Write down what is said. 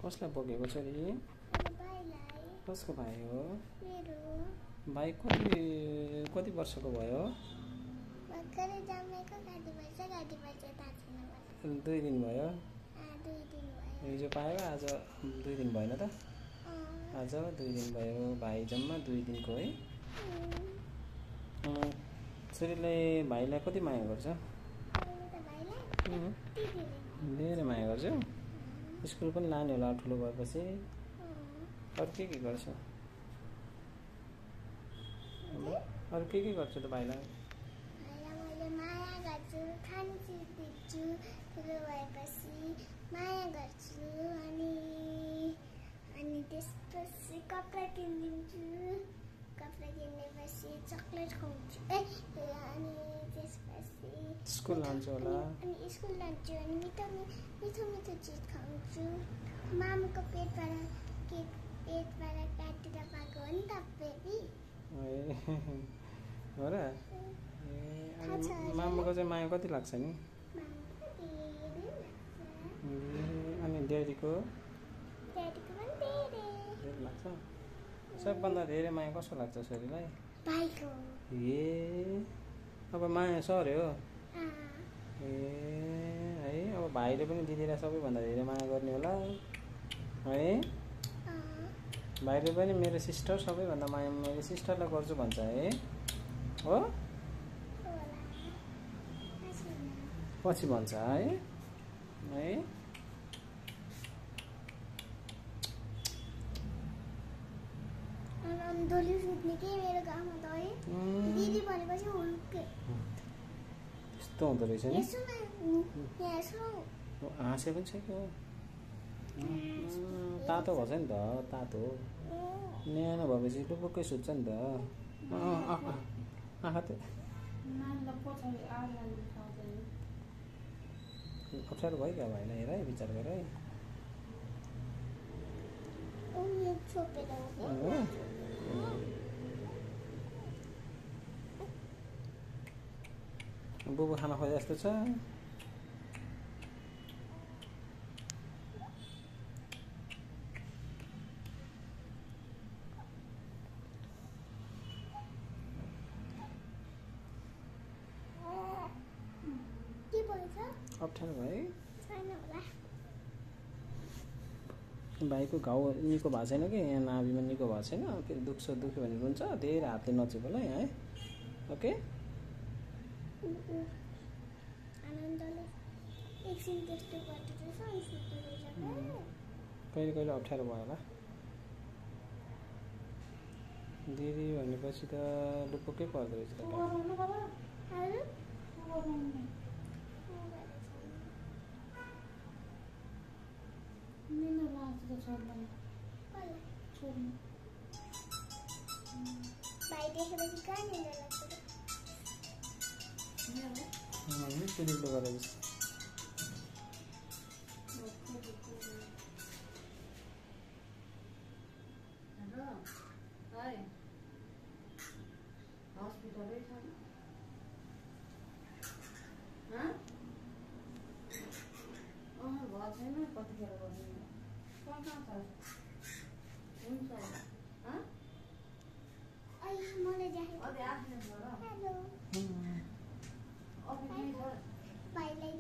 कसलाई बोकेको छोरी? कसको भाइ हो? भाइ कति वर्षको भयो? 2 दिन भयो। हिजो पायो, आज 2 दिन भएन त? आज 2 दिन भयो। भाइ जम्मा 2 दिनको है। छोरीले भाइलाई कति माया गर्छ? धेरै माया गर्छ। स्कुल पनि लाने होला ठुलो भएपछि। अरू के गर्छ? अरू के गर्छ त भाइलाई? मैले माया गर्छु, खाने चिज दिन्छु, ठुलो भएपछि माया गर्छु, अनि त्यसपछि कपडा किनिदिन्छु, कपडा किनेपछि चक्लेट खुवाउँछु, अनि त्यसपछि स्कुल लान्छु होला। अनि स्कुल लान्छु, अनि मिठो मिठो चिज खुवाउँछु। मामुको पेटबाट काटेर पाएको हो नि त बेबी। हो र? मामुको चाहिँ माया कति लाग्छ नि? अनि ड्याडीको पनि धेरै लाग्छ। सबभन्दा धेरै माया कसको लाग्छ छोरीलाई? भाइको। अब माया सर्यो है। अब भाइले पनि दिदीलाई सबैभन्दा धेरै माया गर्ने होला है। भाइले पनि मेरो सिस्टर सबैभन्दा माया मेरो सिस्टरलाई गर्छु भन्छ है। हो पछि भन्छ है। डोली सुत्ने के मेरो गाउँमा त है। दिदी भनेपछि हुर्के। त्यस्तो हुँदो रहेछ नि। हाँसे पनि छ कि हो। तातो भन्छ नि त, तातो न्यानो भएपछि टुपुक्कै सुत्छ नि त। आँखा त अप्ठ्यारो भयो क्या भाइलाई? हेर है, विचार गर है। बुबु खाना खोजे जस्तो छ। अप्ठ्यारो भयो भाइको घाउ निको भएको छैन कि? यहाँ नाभिमा निको भएको छैन। फेरि दुख्यो भने रुन्छ। धेरै हातले नचिपल है। ओके कहिले कहिले अप्ठ्यारो भयो होला। दिदी भनेपछि त लुपुक्कै पर्दो रहेछ त। चिलिलो गरेर हस्पिटलै छ नि। भएको छैन। कतिखेर गर्नु? कहाँ छ? हुन्छ भाइलाई